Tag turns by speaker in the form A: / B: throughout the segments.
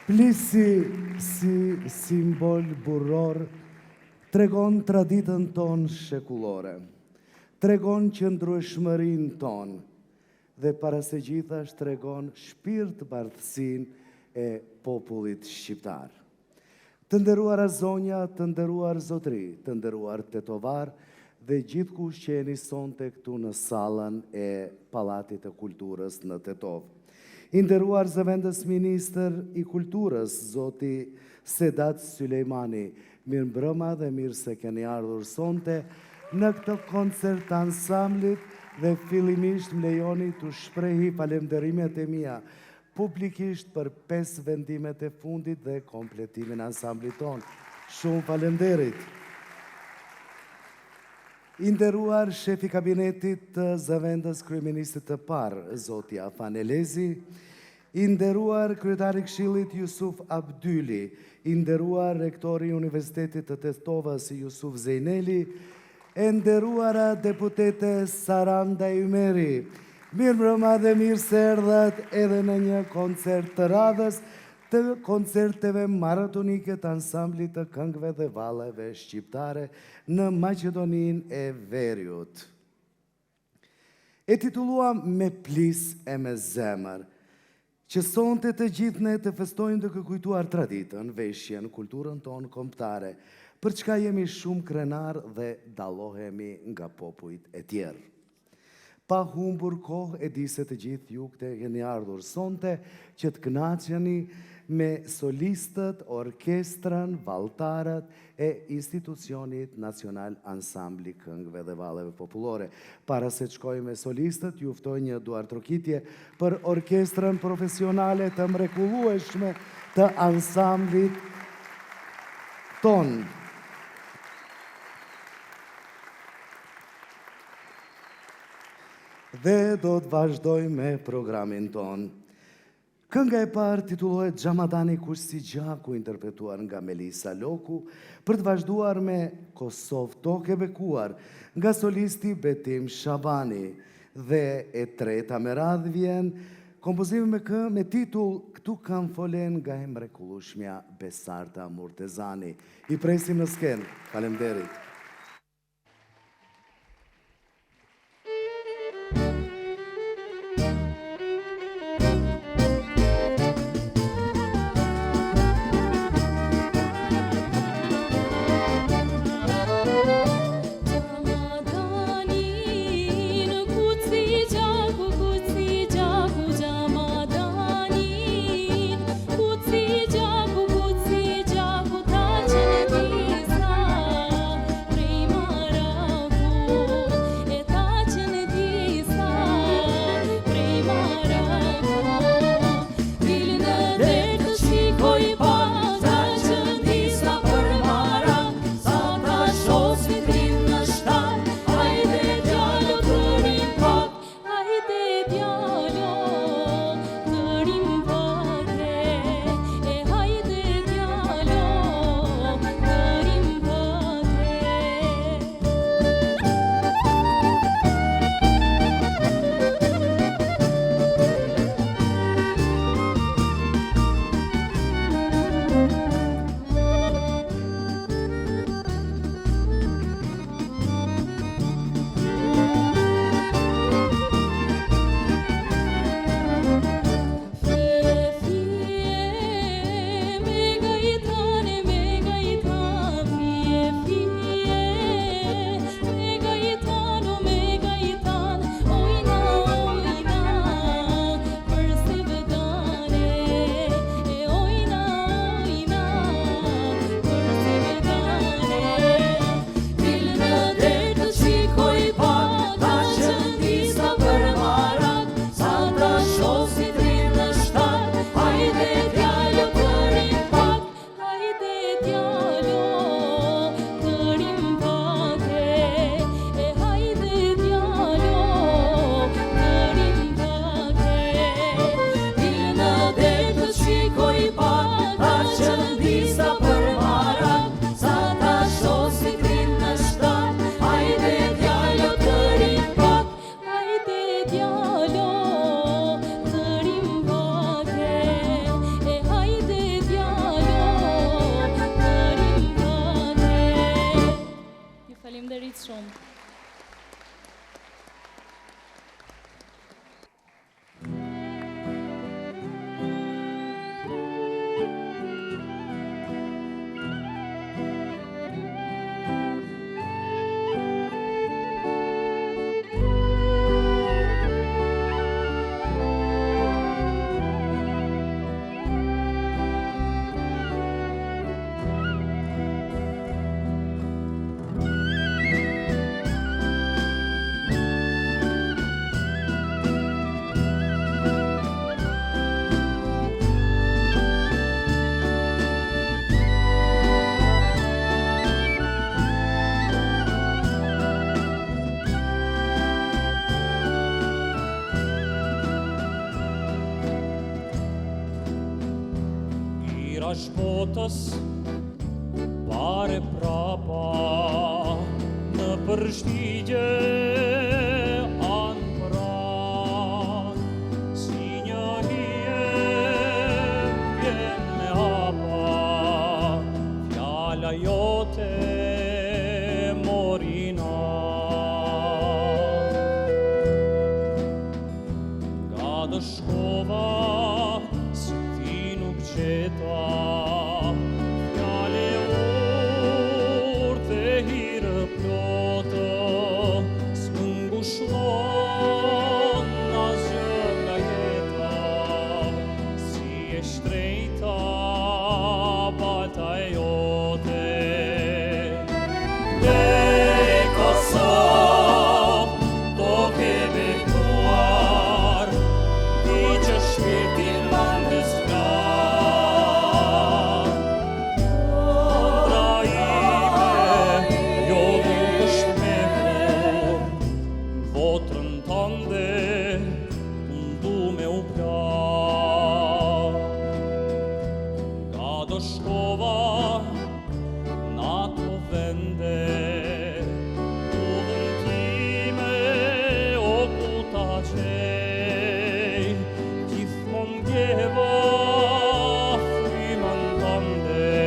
A: Plisi si simbol burror tregon traditën ton shekullore, tregon qëndrueshmërinë ton dhe para së gjithash tregon shpirt bardhësinë e popullit shqiptar. Të nderuara zonja, të nderuar zotëri, të nderuar tetovar dhe gjithkush që jeni sonte këtu në sallën e Pallatit të Kulturës në Tetov. I nderuar zëvendës ministër i kulturës, zoti Sedat Sulejmani, mirë mbrëma dhe mirë se keni ardhur sonte në këtë koncert të ansamblit dhe fillimisht më lejoni të shprehi falënderimet e mia publikisht për 5 vendimet e fundit dhe kompletimin e ansamblit ton. Shumë falënderit. I nderuar shefi kabinetit të zëvendës kryeministit të parë, zoti Afan Elezi, i nderuar kryetari i Këshillit Jusuf Abdyli, i nderuar rektori i Universitetit të Tetovës Jusuf Zejneli, e nderuara deputete Saranda Ymeri. Mirë mbrëma dhe mirë se erdhët edhe në një koncert të radhës të koncerteve maratonike të ansamblit të këngëve dhe valleve shqiptare në Maqedoninë e Veriut. E titulluam Me plis e me zemër, që sonte të gjithë ne të festojnë duke kujtuar traditën, veshjen, kulturën tonë kombëtare, për çka jemi shumë krenar dhe dallohemi nga popujt e tjerë. Pa humbur kohë, e di se të gjithë ju këte keni ardhur sonte që të kënaqeni me solistët, orkestrën, valltarët e Institucionit Nacional Ansambli Këngëve dhe Valleve Popullore. Para se të shkojmë me solistët, ju ftoj një duartrokitje për orkestrën profesionale të mrekullueshme të ansamblit ton. Dhe do të vazhdoj me programin ton. Kënga e parë titullohet Xhamadani kush si gjaku, interpretuar nga Melisa Loku, për të vazhduar me Kosovë tokë e bekuar, nga solisti Betim Shabani. Dhe e treta me radhë vjen kompozimi me titull Këtu kam folen nga e mrekullueshmja Besarta Murtezani. I presim në skenë. Faleminderit.
B: Vlerash botës pare prapa në përshtigje anë pran, si një hije vjen me hapa, fjala jote morina. Nga dëshkova si ti nuk qeta, fjale urte hirë plotë, s'mëngushlon asgjë nga jeta, si e shtrejta balta e jote. Kosovë, do ke bekuar, ti që shpirtin mandës flar. Ëndra ime, jo nuk është me kur, votrën tënde ndu me u plar. Nga do shkova në ato vende, udhën time o ku ta qej, gjithmon gjeva frymën tënde,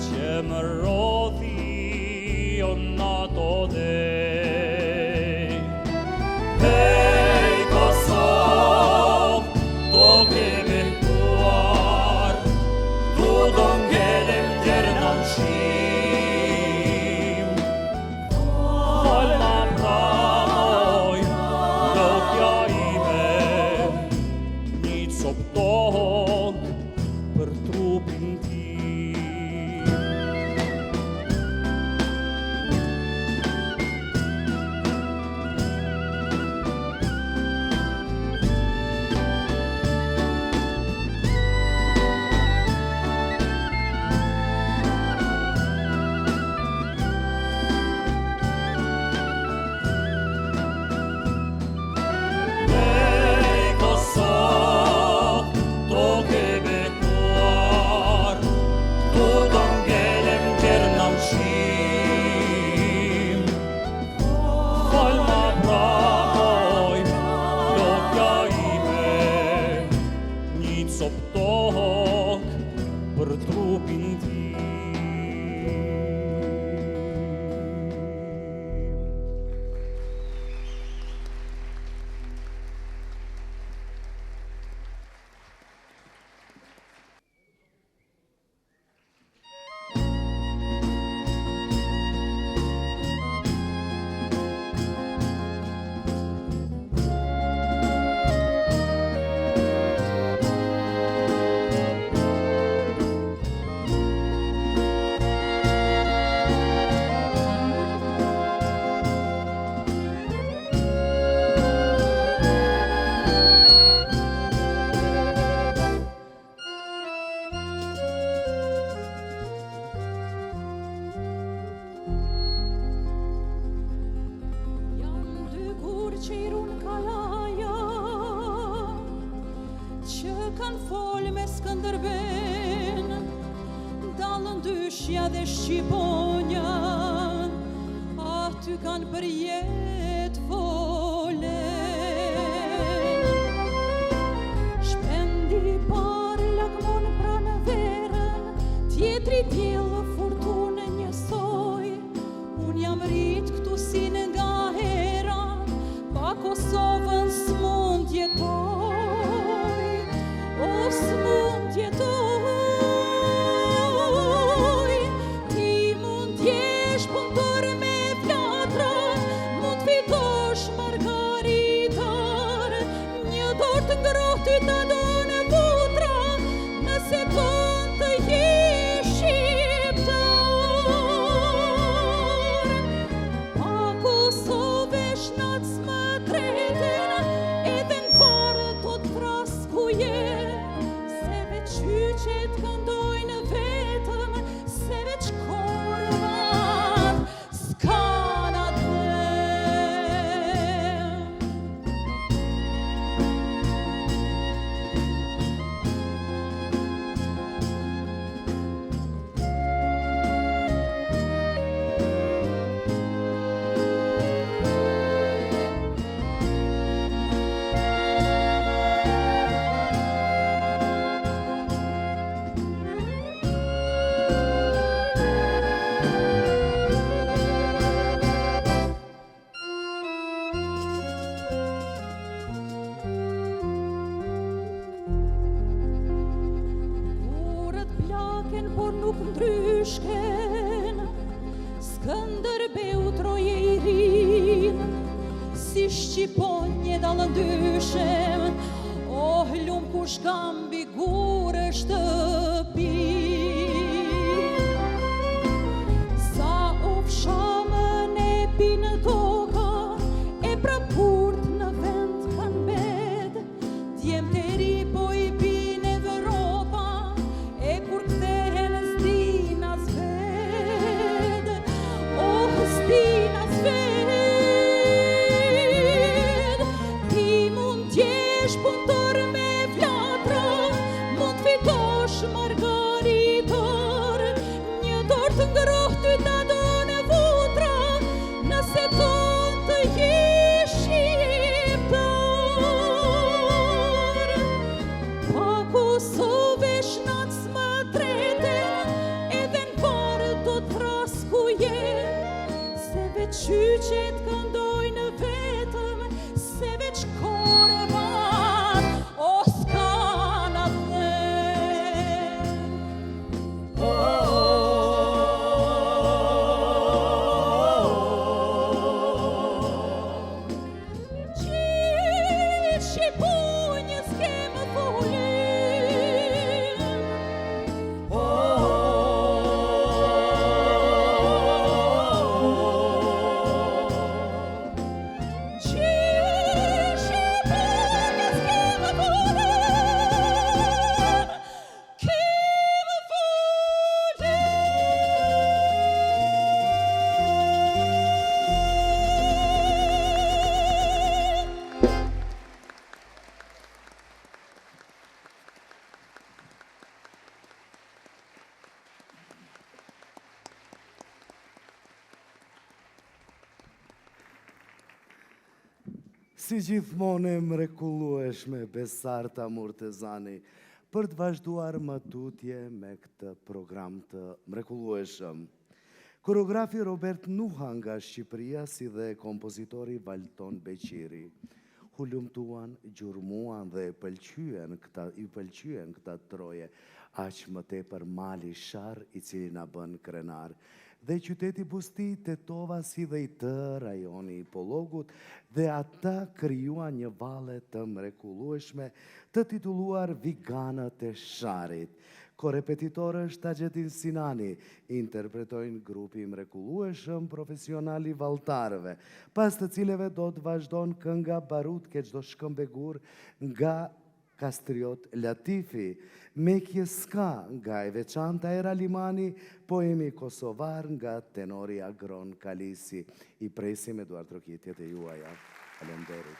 B: që më rodhi o nato dej. Hej Kosovë, do ke bekuar, tu do ngelem gjerë në mshim. Falma pranoj, lotja ime, një copton për trupin tim. Hej Kosovë, do ke bekuar, tu do ngelem gjerë në mshim. Falma pranoj, lotja ime, një cop tokë për trupin tim.
C: Janë dy kur që i runë kalaja, që kanë folë me Skënderben, dalën dyshja dhe Shqiponja, aty kanë për jetë folen. Shpendi parë lagmon pranë verën, tjetri djelë furtunë njësoj. Unë jam rritë këtu si në nga hera, pa Kosovën s'mund jetoj, o s'mund jetoj. Ti mund t'jesh punëtor me flatra, mund fitosh margaritar, një dorë të ngrohtë të donë putra, nëse ton të jesh shqiptar. Pa Kosovë shnat s'më treten, edhe në varë do t'fraskuje, se veç hyqet këndojnë vetëm, se veç korvat s'kan atë. Trojën, por nuk ndryshken, Skënderbeu Troje I rin, si Shqiponje dallëndyshem, o hlum kush kam mbi gurë shtëpi. Sa ufshamën e pinë toka, e prapurt në vend kanë bet, djem të ri po I pinë Evropa, e kur kthehen s'dina zved, oh s'dina zved, ti mund t'jesh punëtor me vlatra, mund fitosh margaritar, një dorë të ngrohtë ty ta donë vutra, nëse ton të jesh shqiptar. Paku sovesh natë s'më trete, edhe n'parë do t'raskuje, se veç qyqet këndojnë vetëm, se veç korvat o s'kan atë. Gjithë Shqipunjës kemë folin, gjithë Shqipunjës kemë folin, kemë folin.
A: Si gjithmonë e mrekullueshme Besarta Murtezani për të vazhduar më tutje me këtë program të mrekullueshëm. Koreografi Robert Nuha nga Shqipëria si dhe kompozitori Valton Beqiri hulumtuan, gjurmuan dhe I pëlqyen këta troje, aq më tepër mali Shar I cili na bën krenar, dhe qyteti Busti tetova si dhe I të rajoni I Pollogut, dhe ata krijuan një valle të mrekullueshme të titulluar Viganët e Sharit. Korepetitor është Taxhetin Sinani, interpretojnë grupi mrekullueshëm profesional I valltarëve, pas të cileve do të vazhdon kënga Barut Keçdo Shkëmbegur nga Kastriot Latifi, Mekje Ska nga e veçanta Era Limani, poemi kosovar nga tenori Agron Kalisi. I presim Eduard Trokitjet e juaja. Faleminderit.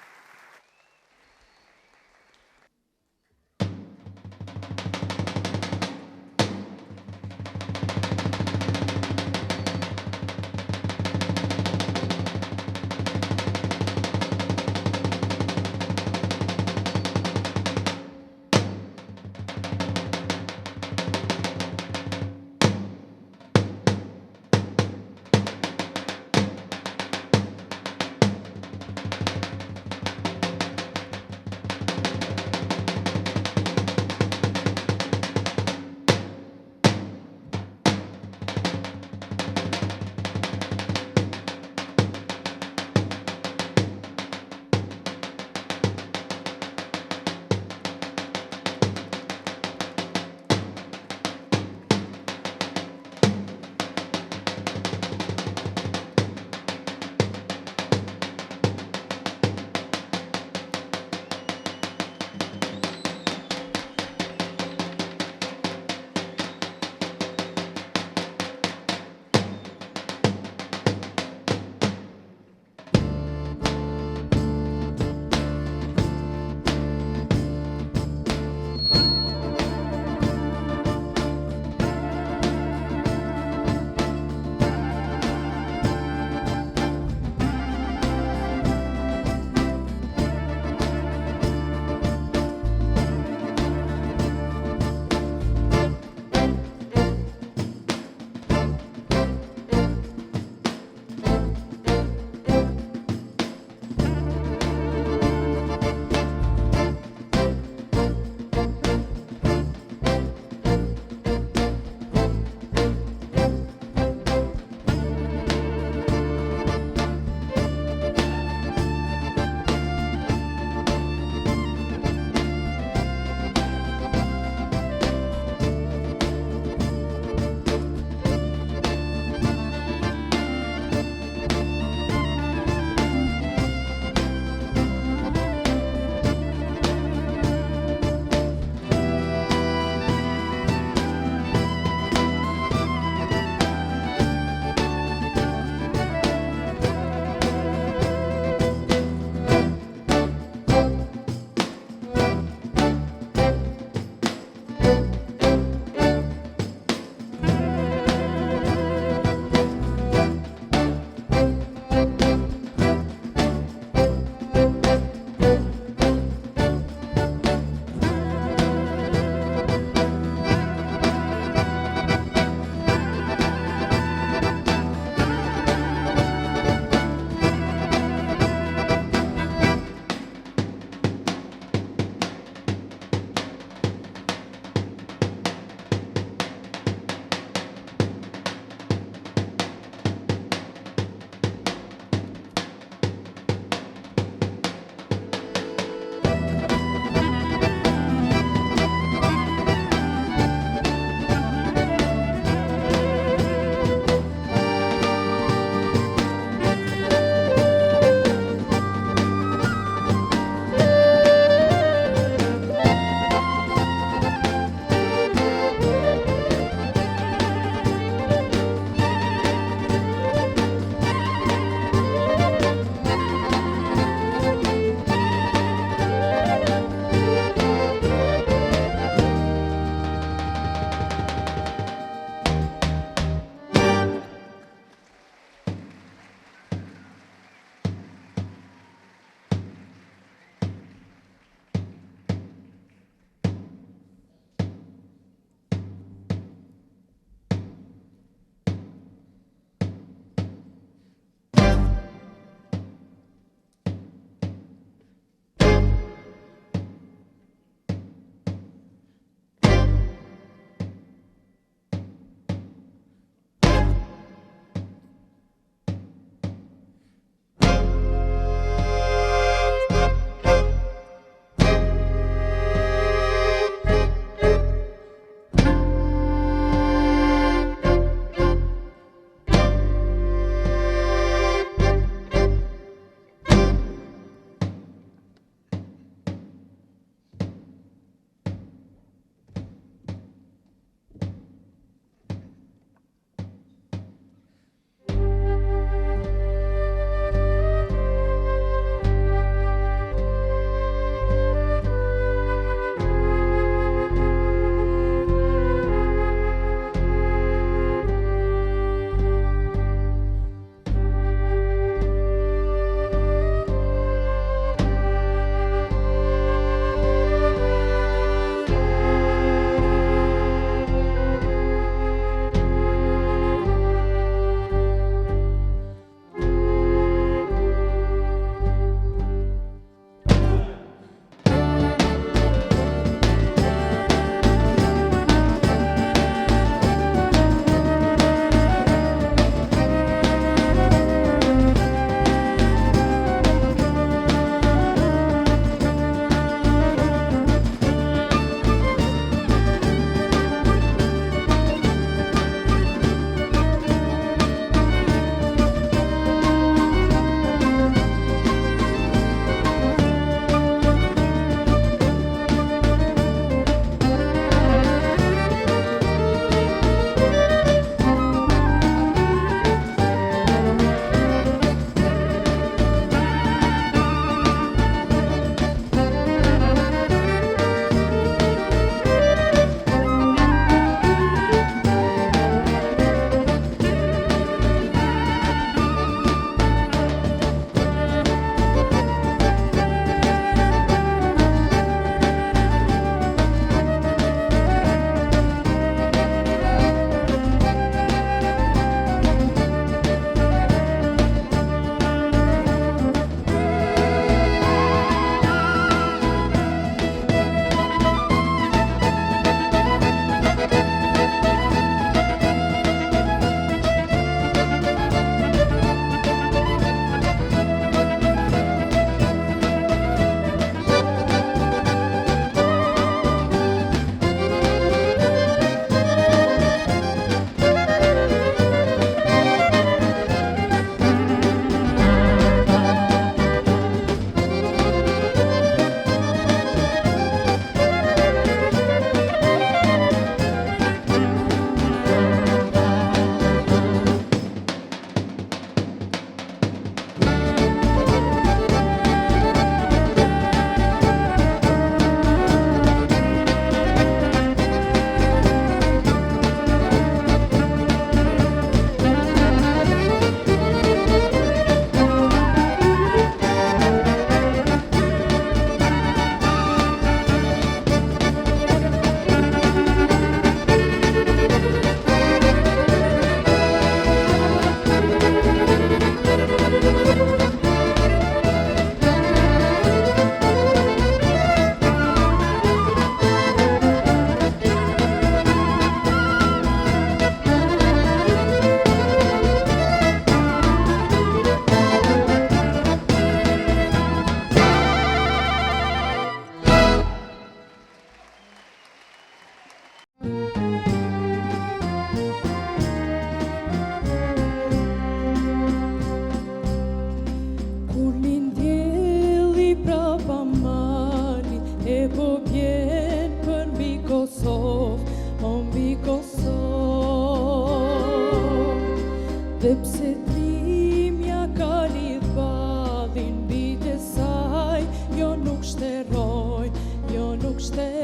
C: Sepse trimja ka lidh badhin mbi të saj, jo nuk shteroj, jo nuk shteroj.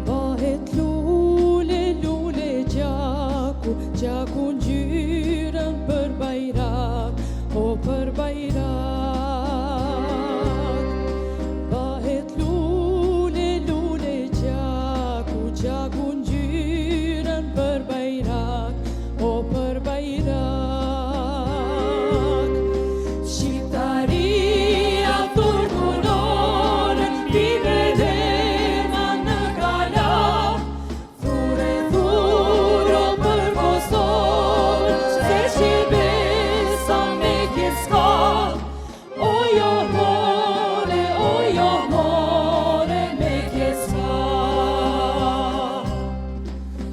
C: Bahet lule, lule gjaku, gjaku ngjyrën për bajrak, o për bajrak. Bahet lule, lule gjaku, gjaku ngjyrën për bajrak, o për bajrak. Shqiptaria turbulonë, vive dhema në kala, thure thuro për Kosovën, se që besa me kjeska. O jo more me kjeska.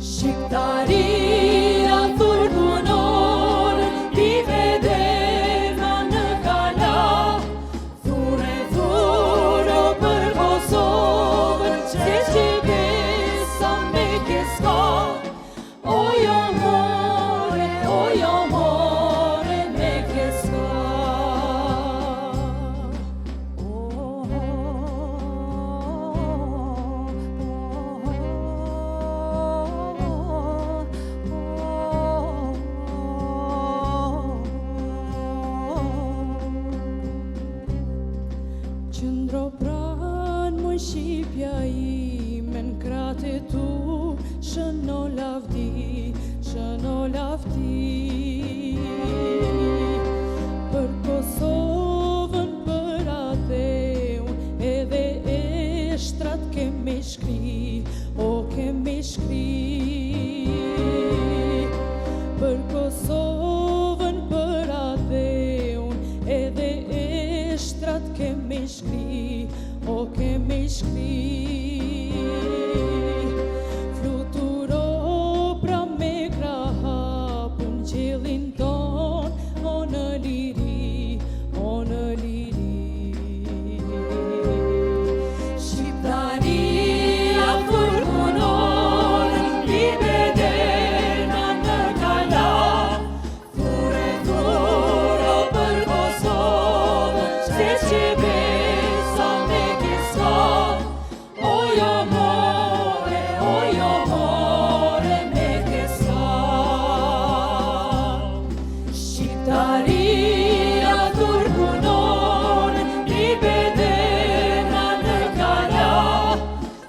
C: Shqiptaria turbulonë, vive dhema në kala, thure thuro për Kosovën, se që besa me kjeska. O jo more me kjeska. Qëndro pranë moj Shqipja ime në kratë e tu, shëno lavdi, shëno lavdi. Për Kosovën, për atheun, edhe eshtrat keme shkri, o keme shkri. Për Kosovën, për atheun, edhe eshtrat keme shkri, o keme shkri. Fluturo pra me krahapun qëllin ton, o në liri, o në liri. Shqiptaria turbulonë, vive dhema në kala, thure thuro për Kosovën, se që besa me kjeska. O jo more me kjeska. Shqiptaria turbulonë, vive dhema në kala,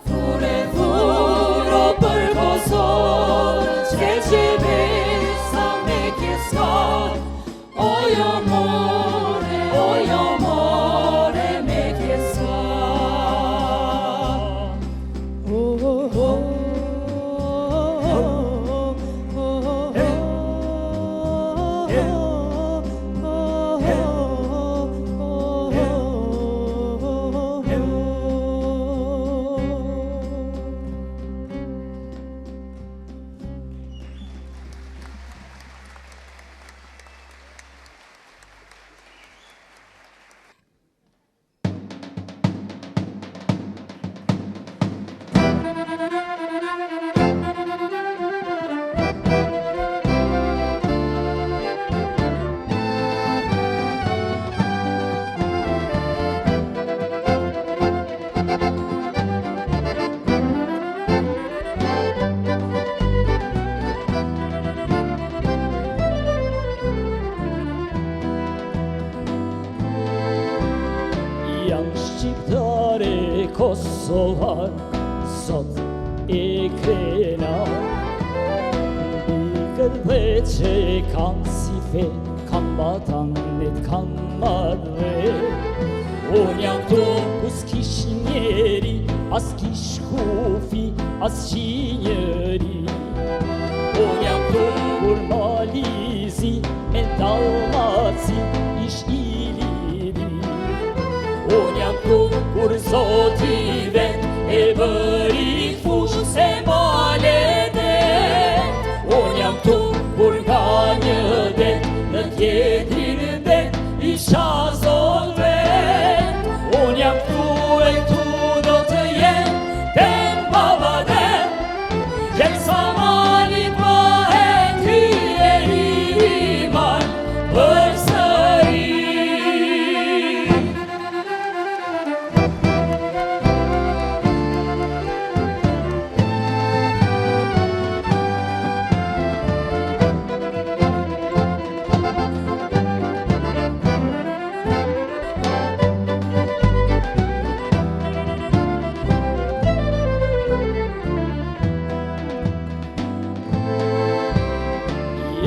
C: thure thuro për Kosovën, se që besa me kjeska. O jo more me kjeska.
B: Jam shqiptare kosovar, sot e krena. Bikët dhe që kanë si fe, kanë batanit, kanë madhe. Unë jam këtu ku s'kish njeri, as kish kufi, as qinjeri. Unë jam këtu kur Malizi, me Dalmaci, ish i liri. Unë jam këtu kur Zoti vet e bëri fush se maletet. Unë jam këtu kur nga një det në tjetrin det isha zot vet. Unë jam këtu e këtu do të jem, tem baba dem, jem sa mali pa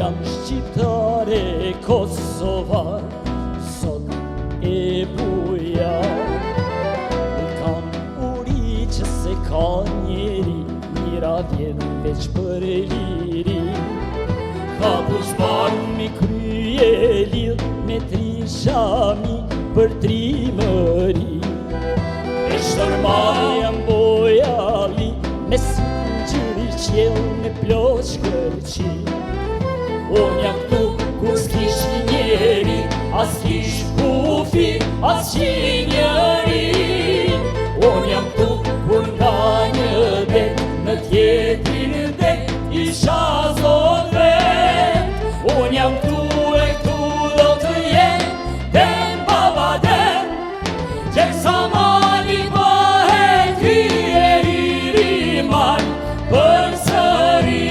B: jam shqiptare kosovar, sot e buja. Kam uri që se ka njeri, mira vjen veç për liri. Ka pushbar mi krye lidh me tri shami për trimëri. E shërmari jam bojali, me si gjyri qjell me plot shkërqi. Unë jam këtu ku s'kish njeri, as kish kufi, as qinjëri. Unë jam këtu kur nga një det, në tjetrin det, isha zot vet. Unë jam këtu e këtu do të jem, den baba den, që sa mali bëhet hyje i riman për sëri.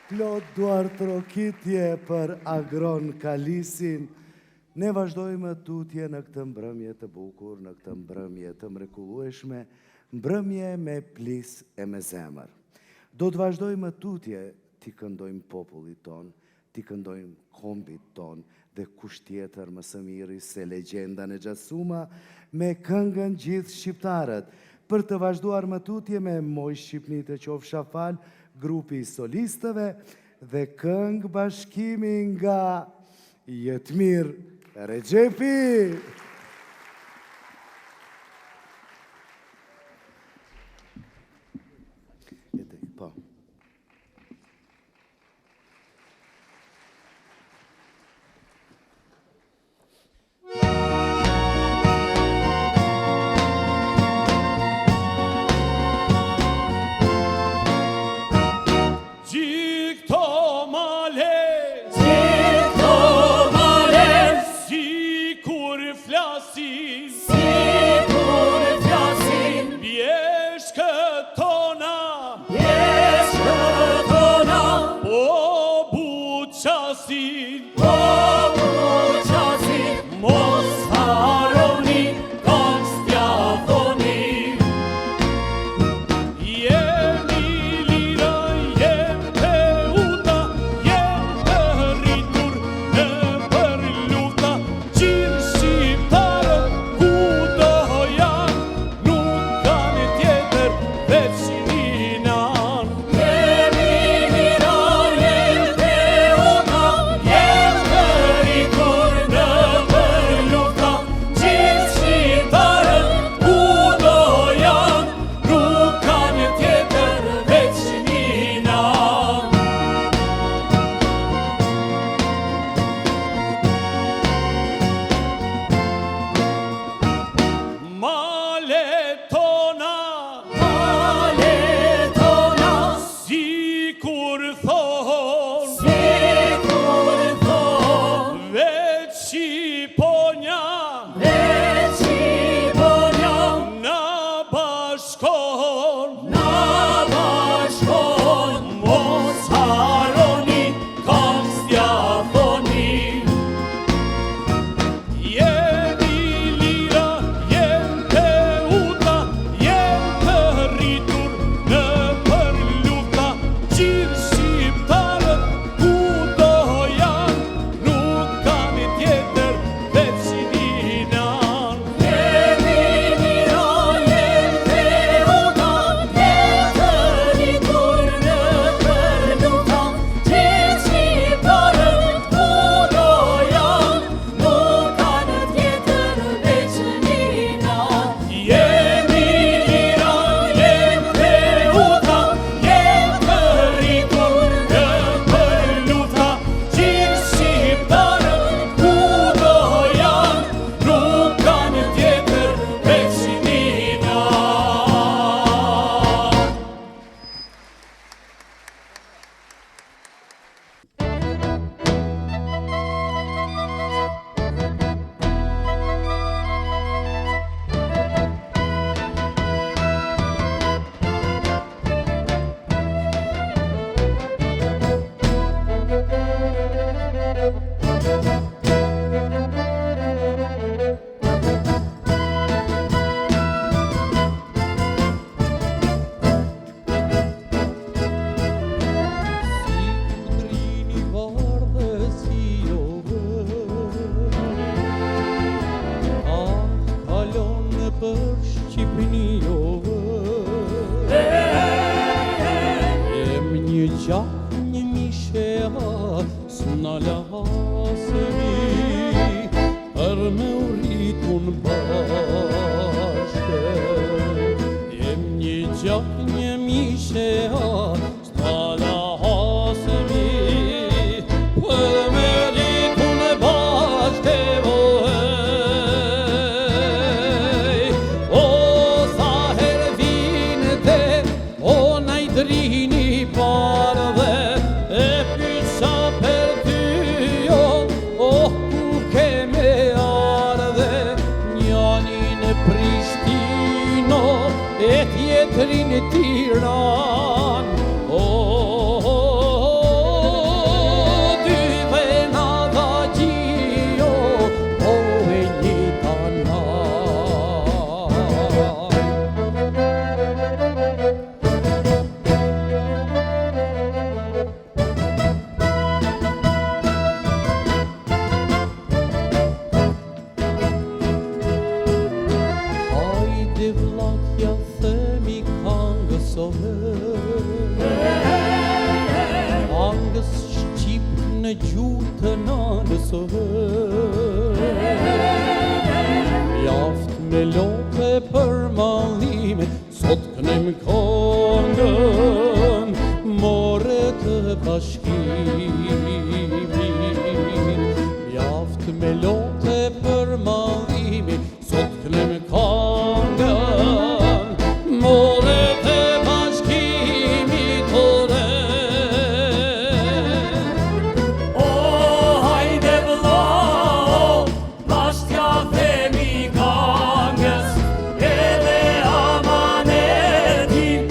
A: Plot duar trokitje për Agron Kalisin. Ne vazhdojmë tutje në këtë mbrëmje të bukur, në këtë mbrëmje të mrekullueshme, mbrëmje me plis e me zemër. Do të vazhdojmë tutje t'i këndojmë popullit ton, t'i këndojmë kombit ton, dhe kush tjetër më së miri se legjenda në Gjasuma, me këngën gjithë shqiptarët, për të vazhduar më tutje me Moj Shqipni të qofsha fal, grupi solistëve dhe këngë bashkimi nga Jetmir Regjepi. Po.
D: Shqiptarët gjak një mishe s'na lasemi për me u rritun bashkë. Jem një gjak një mishe s'na lasemi për me rritun bashkë. O sa her vinte o najdrini parve e pysa për ty jo o ku keme ardhe. Njani në Prishtino e tjetëri në Tiran. Dy vena dha gjio o e një tanan. Hajde vllakja themi kangës o kangës shqip në gjuhë të nanës o Mjaft me lope për mallime, sot kënem kongën, more të bashkimit. Mjaft me lope për mallime, sot kënem kongën, more të bashkimit ore.
B: O hajde vëlla, bashkja themi kangës, edhe amanetin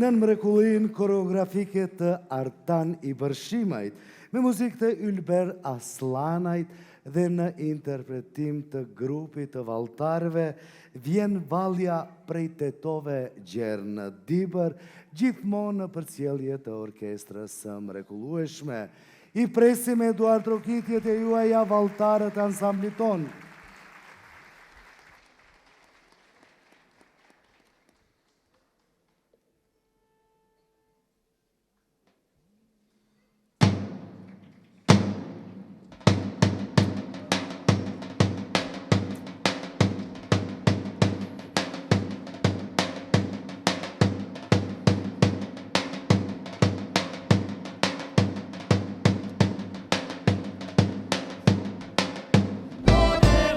A: në mrekullin koreografike të Artan Ibrshimajt, me muzikë të Ylber Aslanajt dhe në interpretim të grupit të valltarëve vjen vallja prej tetove gjerë në Dibër, gjithmonë në përcjellje të orkestrës së mrekullueshme. I presim me duar trokitjet e juaja valltarët e ansamblit ton.
B: Done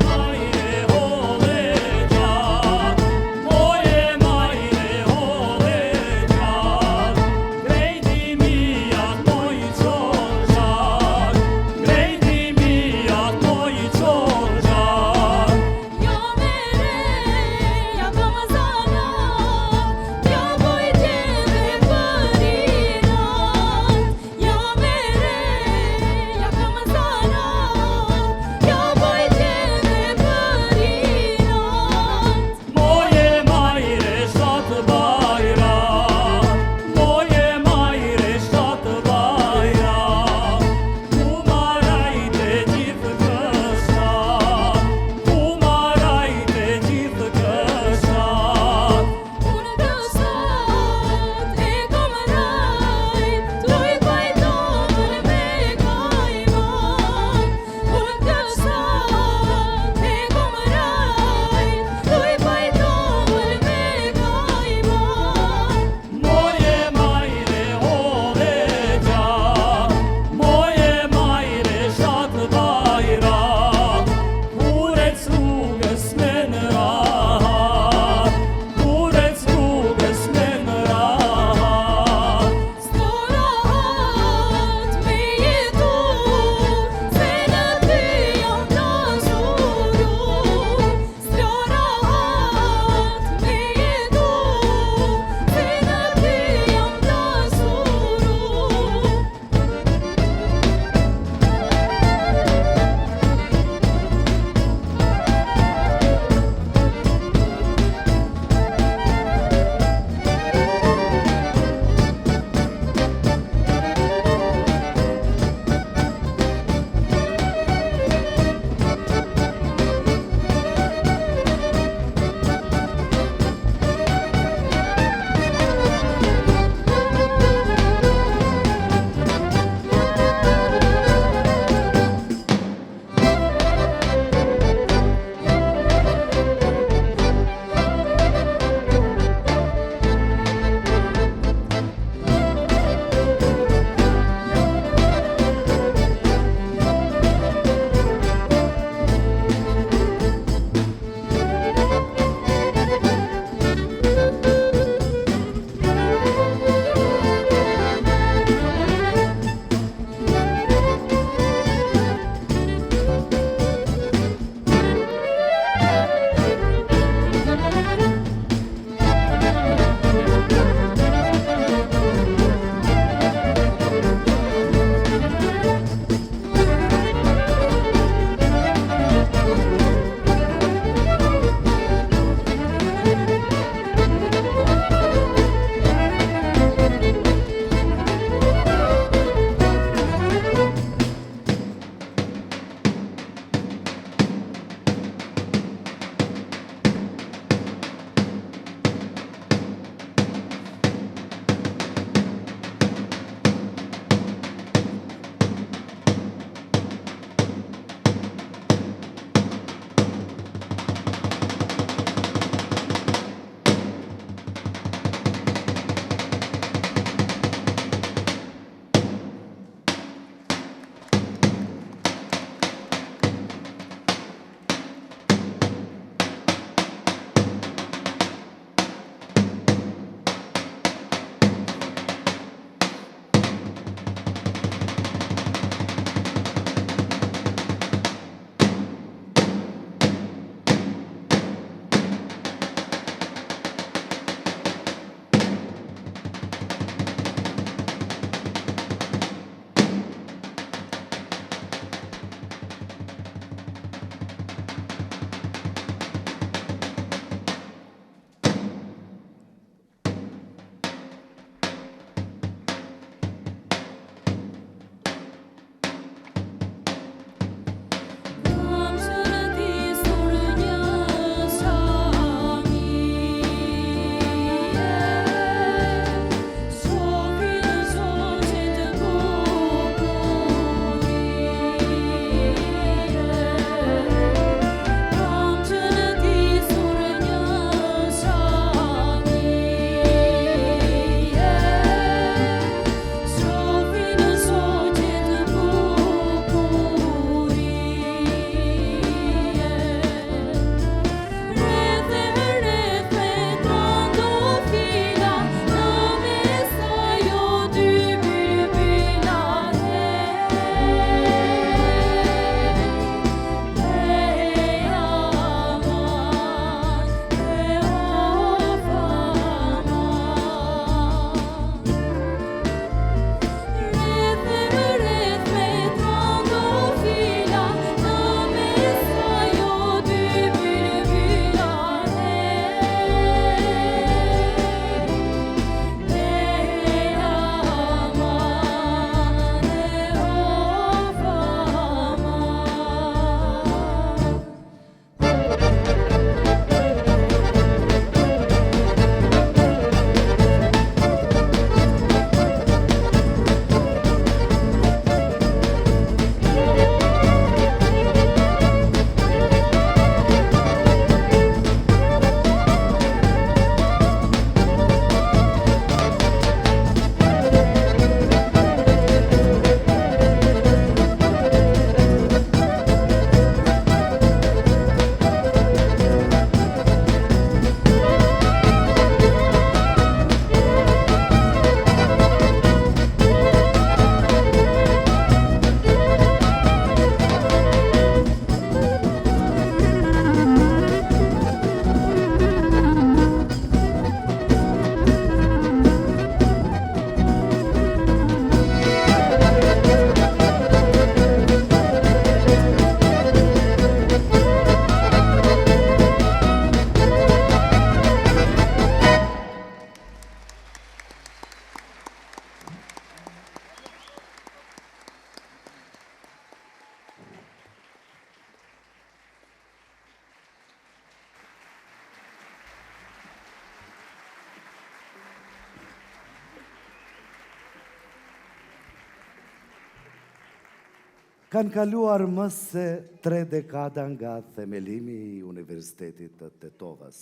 A: Kanë kaluar më se 3 dekada nga themelimi I Universitetit të Tetovës.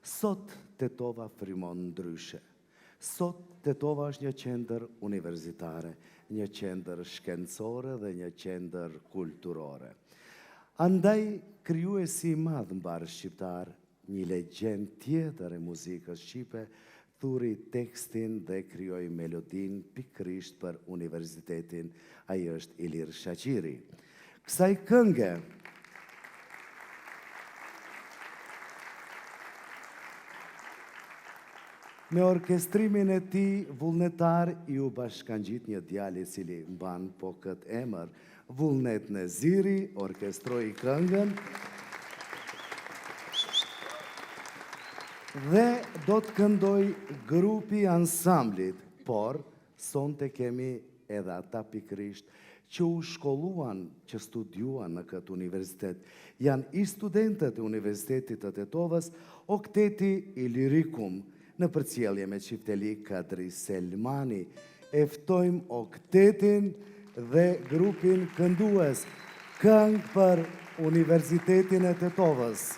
A: Sot Tetova frymon ndryshe. Sot Tetova është një qendër universitare, një qendër shkencore dhe një qendër kulturore. Andaj, krijuesi I madh mbar shqiptar, një legjend tjetër e muzikës shqipe, thuri tekstin dhe krijoi melodin pikërisht për universitetin, ai është Ilir Shaqiri. Kësaj kënge me orkestrimin e tij vullnetar Ju bashkangjit një djalë I cili mban po këtë emër, Vullnet Neziri, orkestroi këngën. Dhe do të këndoj grupi ansamblit, por sonte kemi edhe ata pikërisht që u shkolluan, që studiuan në këtë universitet. Janë I studentët e Universitetit të Tetovës, okteti Ilirikum, në përcjellje me çifteli Kadri Selmani. E ftojmë oktetin dhe grupin këndues, këngë për Universitetin e Tetovës.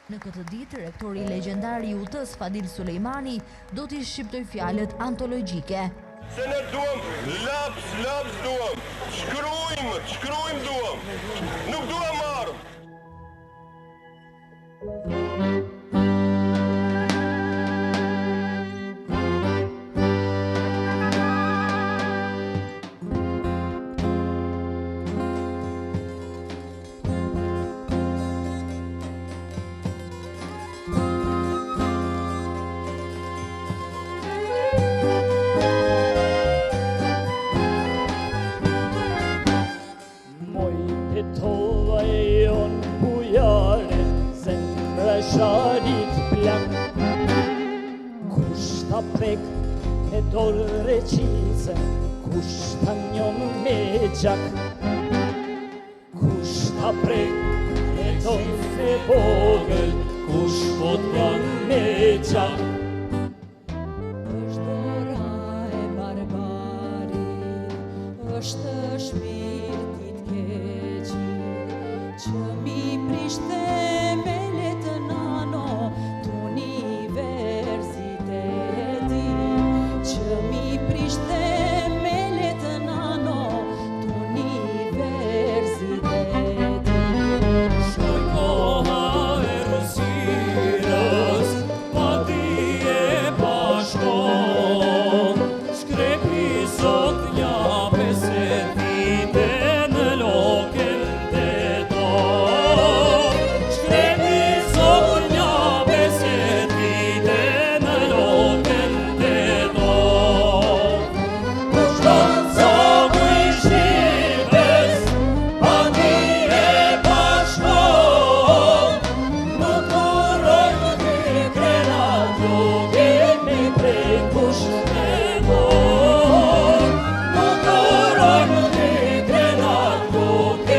E: Në këtë ditë, rektori legjendar I UT-s Fadil Sulejmani do t'i shqiptoj fjalët antologjike.
F: Se ne duam, laps duam, shkrujmë duam, nuk duam marrë.
B: Tetova e jon bujare, zemra sharit plan. Kush ta prek e dorë reqice, kush ta njon me gjak. Kush ta prek e dorë se vogël, kush po t'ban me gjak.
C: Është dora e barbarit, është shpirtit keqi, që mi prishte melet nano t'universiteti, që mi prishte melet nano t'universiteti.
D: Shkoj koha e rësirës, pa ti e pa shkon, shkrepi sot nja beset vite në loken të ton. Shkrepi sot nja beset vite në loken të ton. Kushton sa muj shqipes, pa ti e pa shkon, nuk uroj më ti krena, nuk e me prej kush me bon. Nuk uroj më ti krena, nuk e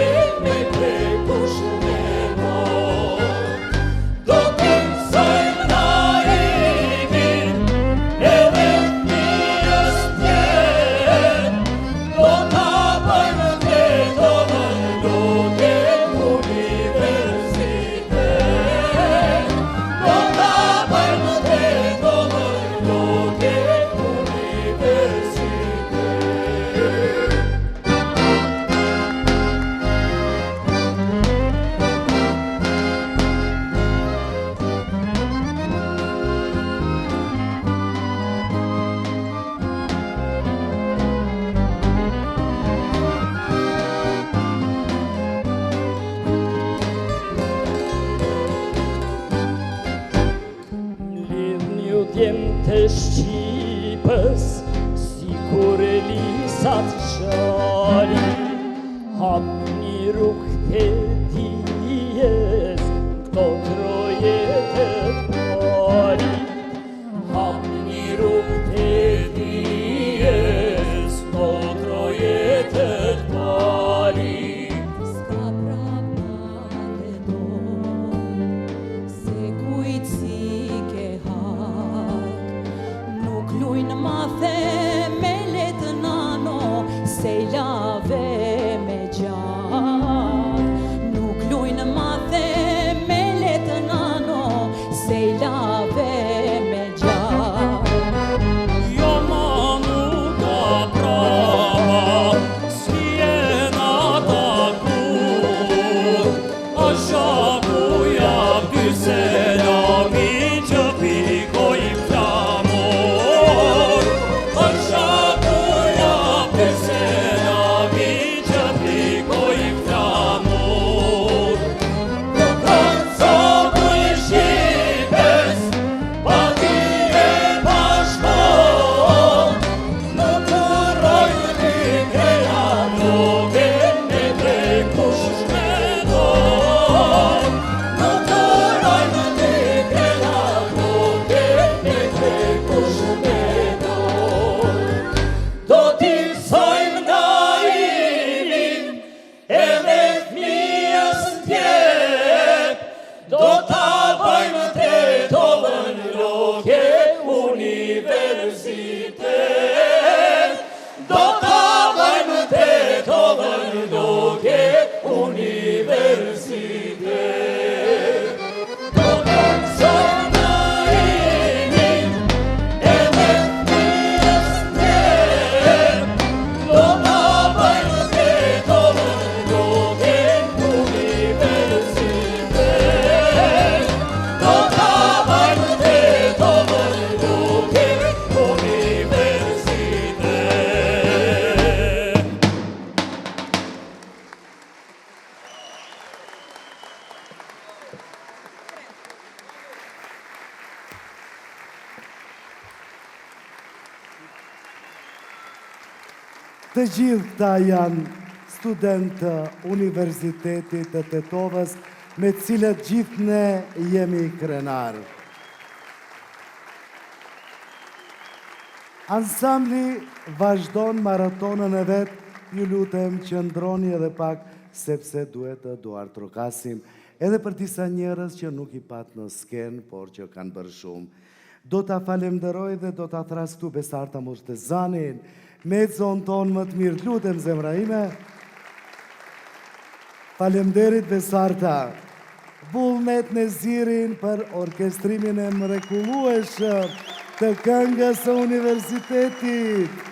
D: me prej kush me bon. Do t'imsojmë naimin, edhe fëmijës tjetë, do t'a bëjmë Tetovën luket universitet. Do t'a bëjmë Tetovën luket universitet.
B: Lidh një djem të Shqipës, si kur lisat shari, hap një rrug të dijes, këto trojetët pari. Hap një rrug të dijes, këto trojetët pari.
C: Ska prapate do, se kujt si ke hak,
A: Të gjithë këta janë studentë të Universitetit të Tetovës, me cilët gjithë ne jemi krenarë. Ansambli vazhdon maratonën e vetë, ju lutem qëndroni edhe pak, sepse duhet të duartrokasim edhe për disa njerëz që nuk i pat në sken, por që kanë bërë shumë. Do të falemderoj dhe do të thras këtu Besarta Murtezanin, me zonë tonë më të mirë, lutem zemra ime. Falemderit Besarta, Vullnet Nezirin për orkestrimin e mrekullueshëm të këngës së universitetit.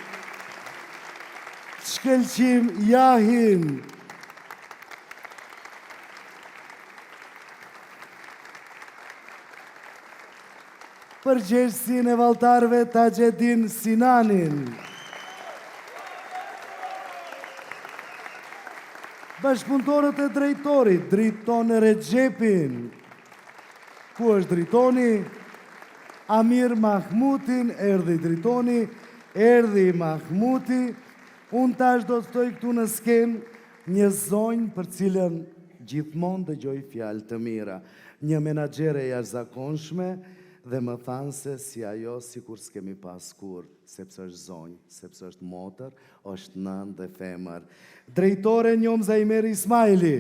A: Shkëlqim Jahin. Përgjegjësinë e valltarëve Taxhedin Sinanin. Bashkëpunëtorët e drejtorit, Driton Recepin. Ku është Dritoni? Amir Mahmutin, erdhi Dritoni, erdhi Mahmuti. Unë tash do të stoj këtu në skenë një zonjë për cilën gjithmonë dëgjoj fjalë të mira. Një menaxhere jashtëzakonshme dhe më thanë se si ajo sikur s'kemi pas kur, sepse është zonjë, sepse është motër, është nënë dhe femër. Drejtore Njom Zajmeri Ismaili.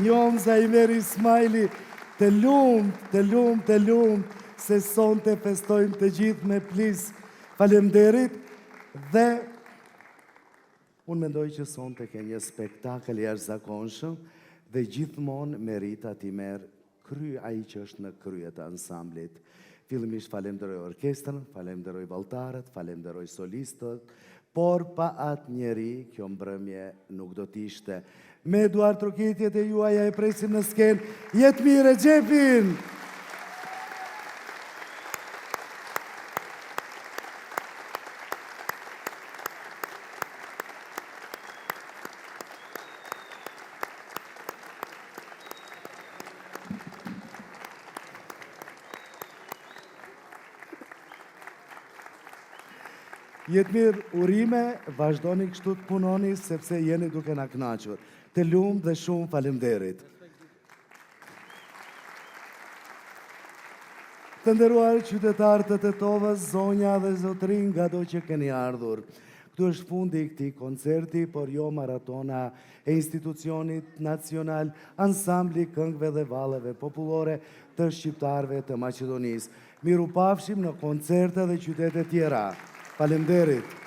A: Njomza Imeri Ismaili, të lumë, se son të festojmë të gjithë me plis falemderit dhe unë mendoj që son të ke një spektakël jashtëzakonshëm dhe gjithmonë merita ti merë kry ai që është në kryet të ansamblit. Fillimisht falemderoj orkestrën, falemderoj valltarët, falemderoj solistët, por pa atë njeri, kjo mbrëmje nuk do t'ishte. Me duartrokitjet e juaja e presim në skenë, Jetmir Recepin! Jetmir, urime, vazhdoni kështu të punoni, sepse jeni duke na kënaqur. Të lumë dhe shumë falemderit. Të nderuar qytetarë të Tetovës, zonja dhe zotrin, nga do që keni ardhur. Këtu është fundi i këtij koncerti, por jo maratona e institucionit nacional, ansambli këngëve dhe valleve popullore të shqiptarëve të Maqedonisë. Miru pafshim në koncerte dhe qytete tjera. Falemderit.